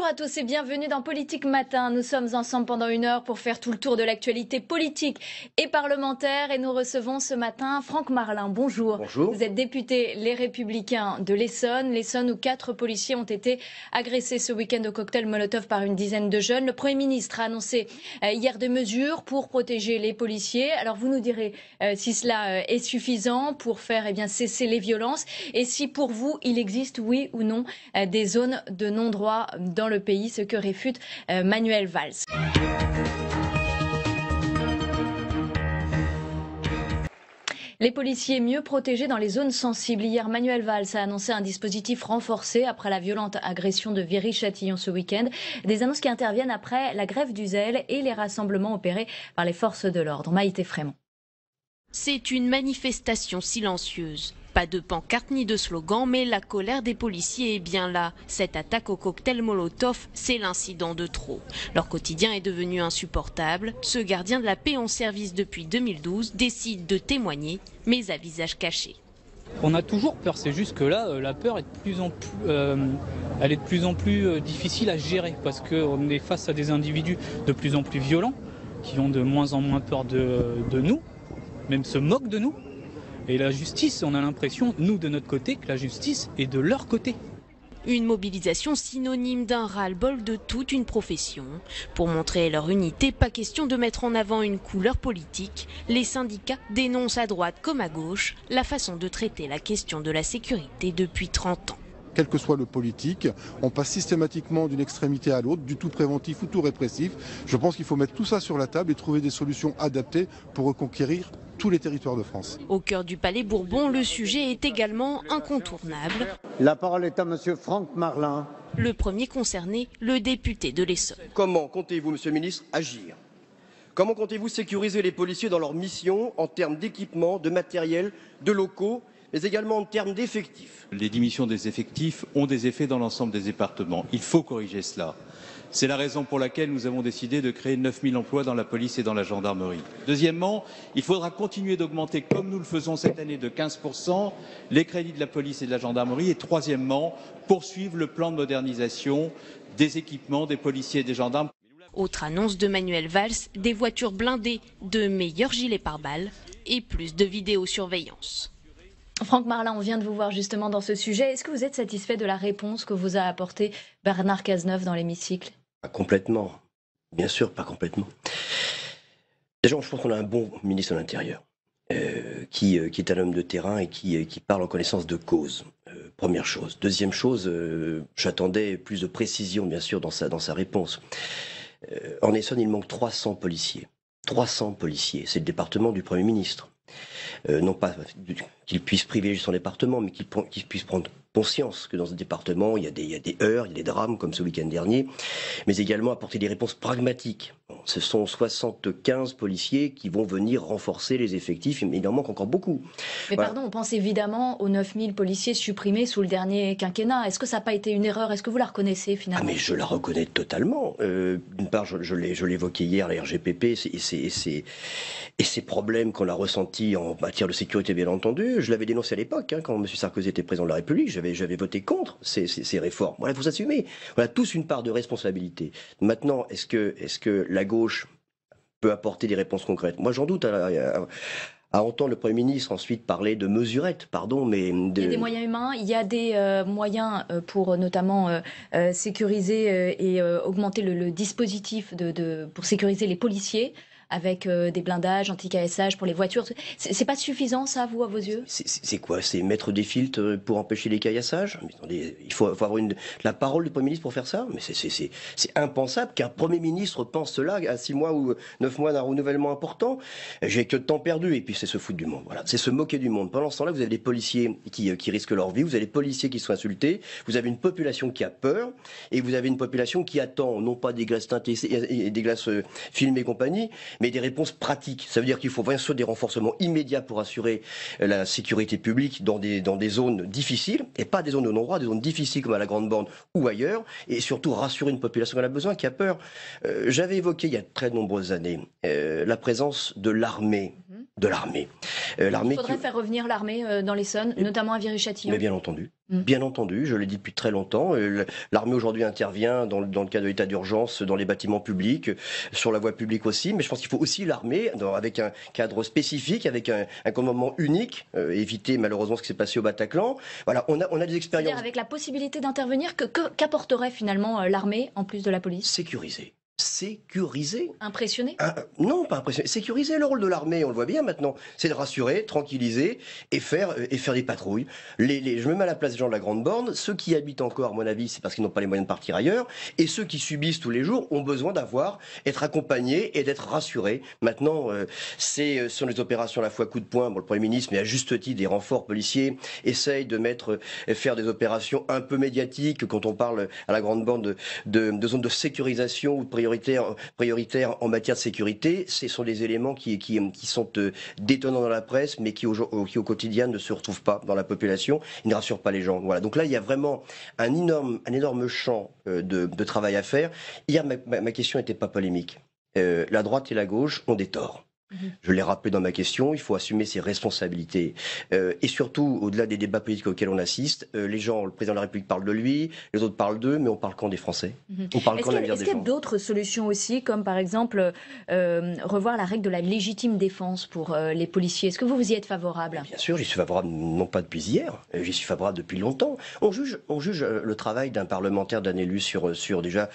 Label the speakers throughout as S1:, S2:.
S1: Bonjour à tous et bienvenue dans Politique Matin. Nous sommes ensemble pendant une heure pour faire tout le tour de l'actualité politique et parlementaire. Et nous recevons ce matin Franck Marlin. Bonjour.
S2: Bonjour.
S1: Vous êtes député Les Républicains de l'Essonne. L'Essonne où 4 policiers ont été agressés ce week-end au cocktail Molotov par une dizaine de jeunes. Le Premier ministre a annoncé hier des mesures pour protéger les policiers. Alors vous nous direz si cela est suffisant pour faire cesser les violences et si pour vous il existe oui ou non des zones de non-droit dans le pays, ce que réfute Manuel Valls. Les policiers mieux protégés dans les zones sensibles. Hier, Manuel Valls a annoncé un dispositif renforcé après la violente agression de Viry-Châtillon ce week-end. Des annonces qui interviennent après la grève du zèle et les rassemblements opérés par les forces de l'ordre. Maïté Frémont.
S3: C'est une manifestation silencieuse. Pas de pancarte ni de slogan, mais la colère des policiers est bien là. Cette attaque au cocktail Molotov, c'est l'incident de trop. Leur quotidien est devenu insupportable. Ce gardien de la paix en service depuis 2012 décide de témoigner, mais à visage caché.
S4: On a toujours peur, c'est juste que là, la peur est elle est de plus en plus difficile à gérer parce qu'on est face à des individus de plus en plus violents qui ont de moins en moins peur de nous, même se moquent de nous. Et la justice, on a l'impression, nous de notre côté, que la justice est de leur côté.
S3: Une mobilisation synonyme d'un ras-le-bol de toute une profession. Pour montrer leur unité, pas question de mettre en avant une couleur politique. Les syndicats dénoncent à droite comme à gauche la façon de traiter la question de la sécurité depuis 30 ans.
S5: Quel que soit le politique, on passe systématiquement d'une extrémité à l'autre, du tout préventif ou tout répressif. Je pense qu'il faut mettre tout ça sur la table et trouver des solutions adaptées pour reconquérir tous les territoires de France.
S3: Au cœur du Palais Bourbon, le sujet est également incontournable.
S2: La parole est à monsieur Franck Marlin.
S3: Le premier concerné, le député de l'Essonne.
S6: Comment comptez-vous, monsieur le ministre, agir? Comment comptez-vous sécuriser les policiers dans leur mission en termes d'équipement, de matériel, de locaux, mais également en termes d'effectifs?
S7: Les diminutions des effectifs ont des effets dans l'ensemble des départements. Il faut corriger cela. C'est la raison pour laquelle nous avons décidé de créer 9000 emplois dans la police et dans la gendarmerie. Deuxièmement, il faudra continuer d'augmenter, comme nous le faisons cette année, de 15%, les crédits de la police et de la gendarmerie. Et troisièmement, poursuivre le plan de modernisation des équipements des policiers et des gendarmes.
S3: Autre annonce de Manuel Valls, des voitures blindées, de meilleurs gilets pare-balles et plus de vidéosurveillance.
S1: Franck Marlin, on vient de vous voir justement dans ce sujet. Est-ce que vous êtes satisfait de la réponse que vous a apportée Bernard Cazeneuve dans l'hémicycle?
S6: Pas complètement. Bien sûr, pas complètement. Déjà, je pense qu'on a un bon ministre de l'Intérieur qui est un homme de terrain et qui parle en connaissance de cause. Première chose. Deuxième chose, j'attendais plus de précision, bien sûr, dans sa réponse. En Essonne, il manque 300 policiers. 300 policiers. C'est le département du Premier ministre. Non pas qu'il puisse privilégier son département, mais qu'il puisse prendre conscience que dans ce département, il y a des heurts, il y a des drames comme ce week-end dernier, mais également apporter des réponses pragmatiques. Ce sont 75 policiers qui vont venir renforcer les effectifs, mais il en manque encore beaucoup.
S1: Mais
S6: voilà.
S1: pardon, on pense évidemment aux 9000 policiers supprimés sous le dernier quinquennat. Est-ce que ça n'a pas été une erreur? Est-ce que vous la reconnaissez finalement?
S6: Ah mais je la reconnais totalement. D'une part, je l'évoquais hier, la RGPP et ces problèmes qu'on a ressentis en matière de sécurité, bien entendu. Je l'avais dénoncé à l'époque, quand M. Sarkozy était président de la République. J'avais voté contre ces réformes. Voilà, il faut s'assumer. On a tous une part de responsabilité. Maintenant, est-ce que la gauche peut apporter des réponses concrètes? Moi, j'en doute. À entendre le Premier ministre ensuite parler de mesurettes, mais...
S1: Il y a des moyens humains, il y a des moyens pour notamment sécuriser et augmenter le dispositif pour sécuriser les policiers, avec des blindages, anti-caessage pour les voitures. C'est pas suffisant, ça, vous, à vos yeux?
S6: C'est quoi? C'est mettre des filtres pour empêcher les caillassages? Mais attendez, il faut avoir la parole du Premier ministre pour faire ça? Mais c'est impensable qu'un Premier ministre pense cela à 6 mois ou 9 mois d'un renouvellement important. J'ai que de temps perdu, et puis c'est se foutre du monde. Voilà, c'est se moquer du monde. Pendant ce temps-là, vous avez des policiers qui risquent leur vie, vous avez des policiers qui sont insultés, vous avez une population qui a peur, et vous avez une population qui attend, non pas des glaces teintées et des glaces filmées et compagnie, mais des réponses pratiques. Ça veut dire qu'il faut bien sûr des renforcements immédiats pour assurer la sécurité publique dans des zones difficiles, et pas des zones de non-droit, des zones difficiles comme à la Grande Borne ou ailleurs, et surtout rassurer une population qui en a besoin, qui a peur. J'avais évoqué il y a très nombreuses années la présence de l'armée de l'armée.
S1: Il faudrait faire revenir l'armée dans l'Essonne, notamment à Viry-Châtillon.
S6: Mais bien entendu. Bien entendu, je l'ai dit depuis très longtemps. L'armée aujourd'hui intervient dans le cadre de l'état d'urgence dans les bâtiments publics, sur la voie publique aussi. Mais je pense qu'il faut aussi l'armée avec un cadre spécifique, avec un commandement unique, éviter malheureusement ce qui s'est passé au Bataclan. Voilà, on a des expériences.
S1: C'est-à-dire avec la possibilité d'intervenir, qu'apporterait finalement l'armée en plus de la police?
S6: Sécuriser.
S1: Impressionner?
S6: Non, pas impressionner. Sécuriser, le rôle de l'armée, on le voit bien maintenant, c'est de rassurer, tranquilliser et faire des patrouilles. Je me mets à la place des gens de la Grande Borne. Ceux qui habitent encore, à mon avis, c'est parce qu'ils n'ont pas les moyens de partir ailleurs. Et ceux qui subissent tous les jours ont besoin être accompagnés et d'être rassurés. Maintenant, ce sont les opérations à la fois coup de poing. Bon, le Premier ministre, mais à juste titre, des renforts policiers, essaye de faire des opérations un peu médiatiques quand on parle à la Grande Borne de zones de sécurisation ou de prioritaires en matière de sécurité. Ce sont des éléments qui sont détonnants dans la presse, mais qui au quotidien ne se retrouvent pas dans la population. Ils ne rassurent pas les gens. Voilà. Donc là, il y a vraiment un énorme champ de travail à faire. Hier, ma question n'était pas polémique. La droite et la gauche ont des torts. Je l'ai rappelé dans ma question, il faut assumer ses responsabilités. Et surtout, au-delà des débats politiques auxquels on assiste, les gens, le président de la République parle de lui, les autres parlent d'eux, mais on parle quand des Français? On parle quand de l'avenir des gens?
S1: Est-ce qu'il y a d'autres solutions aussi, comme par exemple revoir la règle de la légitime défense pour les policiers? Est-ce que vous y êtes favorable?
S6: Bien sûr, j'y suis favorable, non pas depuis hier, j'y suis favorable depuis longtemps. On juge le travail d'un parlementaire, d'un élu sur déjà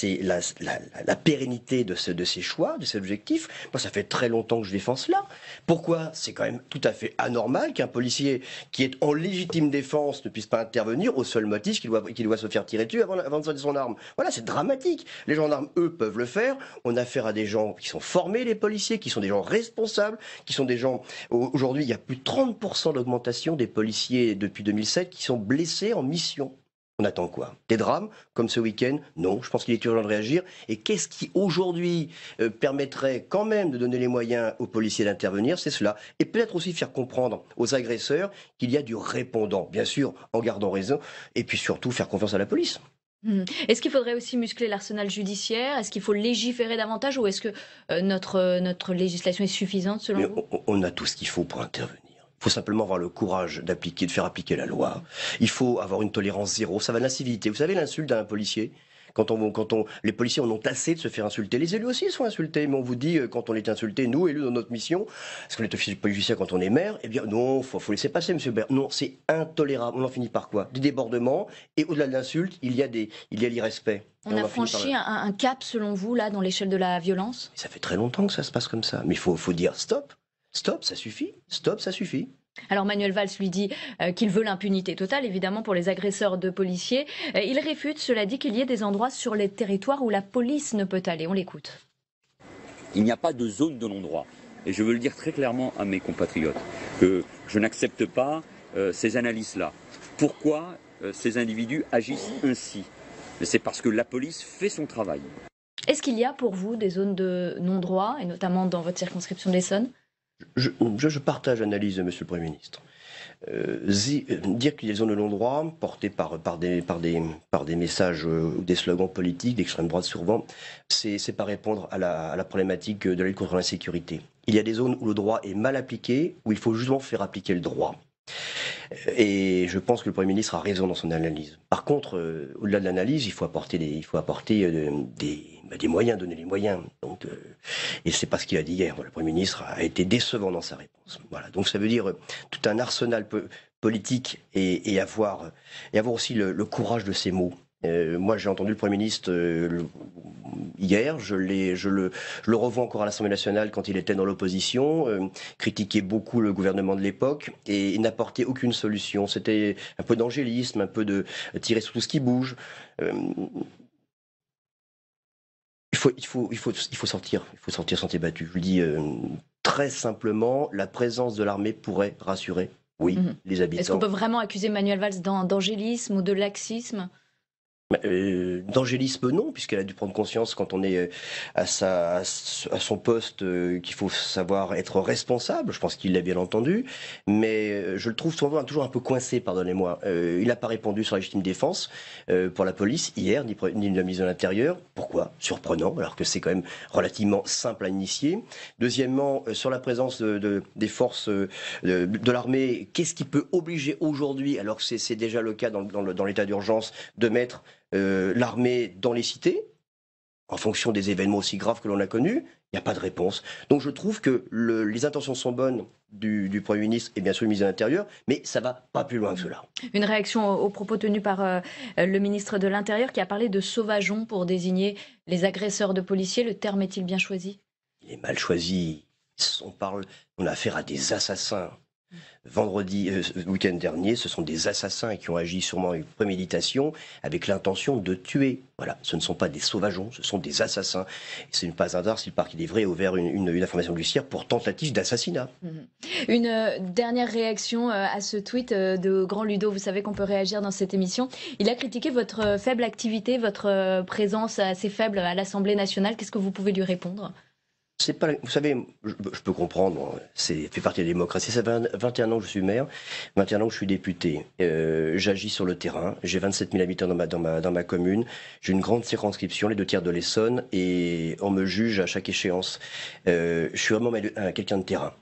S6: la pérennité de ses choix, de ses objectifs. Moi, ça fait très longtemps que je défends cela. Pourquoi? C'est quand même tout à fait anormal qu'un policier qui est en légitime défense ne puisse pas intervenir au seul motif qu'il doit se faire tirer dessus avant de sortir son arme. Voilà, c'est dramatique. Les gendarmes, eux, peuvent le faire. On a affaire à des gens qui sont formés, les policiers, qui sont des gens responsables, qui sont des gens... Aujourd'hui, il y a plus de 30% d'augmentation des policiers depuis 2007 qui sont blessés en mission. On attend quoi? Des drames comme ce week-end? Non, je pense qu'il est urgent de réagir. Et qu'est-ce qui aujourd'hui permettrait quand même de donner les moyens aux policiers d'intervenir? C'est cela. Et peut-être aussi faire comprendre aux agresseurs qu'il y a du répondant, bien sûr, en gardant raison. Et puis surtout faire confiance à la police.
S1: Est-ce qu'il faudrait aussi muscler l'arsenal judiciaire? Est-ce qu'il faut légiférer davantage? Ou est-ce que notre législation est suffisante selon vous?
S6: On a tout ce qu'il faut pour intervenir. Il faut simplement avoir le courage de faire appliquer la loi. Il faut avoir une tolérance zéro. Ça va de l'incivilité. Vous savez, l'insulte d'un policier, les policiers en ont assez de se faire insulter. Les élus aussi sont insultés. Mais on vous dit, quand on est insulté, nous, élus dans notre mission, est-ce qu'on est officier judiciaire quand on est maire? Eh bien, non, faut laisser passer, monsieur Bert. Non, c'est intolérable. On en finit par quoi? Des débordements. Et au-delà de l'insulte, il y a l'irrespect.
S1: On a franchi un cap, selon vous, là, dans l'échelle de la violence?
S6: Ça fait très longtemps que ça se passe comme ça. Mais il faut dire stop. Stop, ça suffit. Stop, ça suffit.
S1: Alors Manuel Valls lui dit qu'il veut l'impunité totale, évidemment, pour les agresseurs de policiers. Il réfute, cela dit, qu'il y ait des endroits sur les territoires où la police ne peut aller. On l'écoute.
S8: Il n'y a pas de zone de non-droit. Et je veux le dire très clairement à mes compatriotes, que je n'accepte pas ces analyses-là. Pourquoi ces individus agissent ainsi? C'est parce que la police fait son travail.
S1: Est-ce qu'il y a pour vous des zones de non-droit, et notamment dans votre circonscription de l'Essonne?
S6: Je partage l'analyse de Monsieur le Premier ministre. Dire qu'il y a des zones de non-droit portées par des messages ou des slogans politiques d'extrême droite souvent, c'est pas répondre à la problématique de la lutte contre l'insécurité. Il y a des zones où le droit est mal appliqué, où il faut justement faire appliquer le droit. Et je pense que le Premier ministre a raison dans son analyse. Par contre, au-delà de l'analyse, il faut apporter des moyens, donner les moyens. Donc, et c'est pas ce qu'il a dit hier. Le Premier ministre a été décevant dans sa réponse. Voilà. Donc ça veut dire tout un arsenal politique et avoir aussi le courage de ses mots. Moi, j'ai entendu le Premier ministre hier, je le revois encore à l'Assemblée nationale quand il était dans l'opposition, critiquer beaucoup le gouvernement de l'époque et n'apporter aucune solution. C'était un peu d'angélisme, un peu de tirer sur tout ce qui bouge. Il faut sortir sentier battu. Je le dis très simplement, la présence de l'armée pourrait rassurer, oui, les habitants.
S1: Est-ce qu'on peut vraiment accuser Manuel Valls d'angélisme ou de laxisme?
S6: D'angélisme, non, puisqu'elle a dû prendre conscience quand on est à son poste qu'il faut savoir être responsable. Je pense qu'il l'a bien entendu, mais je le trouve toujours un peu coincé, pardonnez-moi. Il n'a pas répondu sur la légitime défense pour la police hier, ni le ministre de l'Intérieur. Pourquoi? Surprenant, alors que c'est quand même relativement simple à initier. Deuxièmement, sur la présence des forces de l'armée, qu'est-ce qui peut obliger aujourd'hui, alors que c'est déjà le cas dans l'état d'urgence, de mettre l'armée dans les cités, en fonction des événements aussi graves que l'on a connus? Il n'y a pas de réponse. Donc je trouve que les intentions sont bonnes du Premier ministre et bien sûr du ministre de l'Intérieur, mais ça ne va pas plus loin que cela.
S1: Une réaction aux propos tenus par le ministre de l'Intérieur qui a parlé de sauvageons pour désigner les agresseurs de policiers. Le terme est-il bien choisi?
S6: Il est mal choisi. On a affaire à des assassins. Vendredi, le week-end dernier, ce sont des assassins qui ont agi sûrement avec préméditation, avec l'intention de tuer. Voilà, ce ne sont pas des sauvageons, ce sont des assassins. Ce n'est pas un hasard si le parquet d'Ivry a ouvert une information judiciaire pour tentative d'assassinat.
S1: Une dernière réaction à ce tweet de Grand Ludo. Vous savez qu'on peut réagir dans cette émission. Il a critiqué votre faible activité, votre présence assez faible à l'Assemblée nationale. Qu'est-ce que vous pouvez lui répondre?
S6: Vous savez, je peux comprendre, c'est fait partie de la démocratie. Ça fait 21 ans que je suis maire, 21 ans que je suis député. J'agis sur le terrain, j'ai 27 000 habitants dans ma commune, j'ai une grande circonscription, les 2 tiers de l'Essonne, et on me juge à chaque échéance. Je suis vraiment quelqu'un de terrain,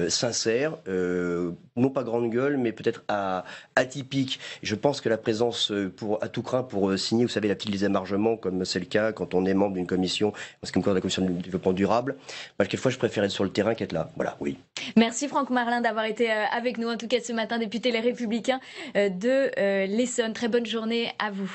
S6: sincère, non pas grande gueule, mais peut-être atypique. Je pense que la présence à tout craint pour signer, vous savez, la petite liste d'émargement, comme c'est le cas quand on est membre d'une commission, parce qu'on est de la commission du développement durable, quelquefois je préfère être sur le terrain qu'être là. Voilà, oui.
S1: Merci Franck Marlin d'avoir été avec nous, en tout cas ce matin, député Les Républicains de l'Essonne. Très bonne journée à vous.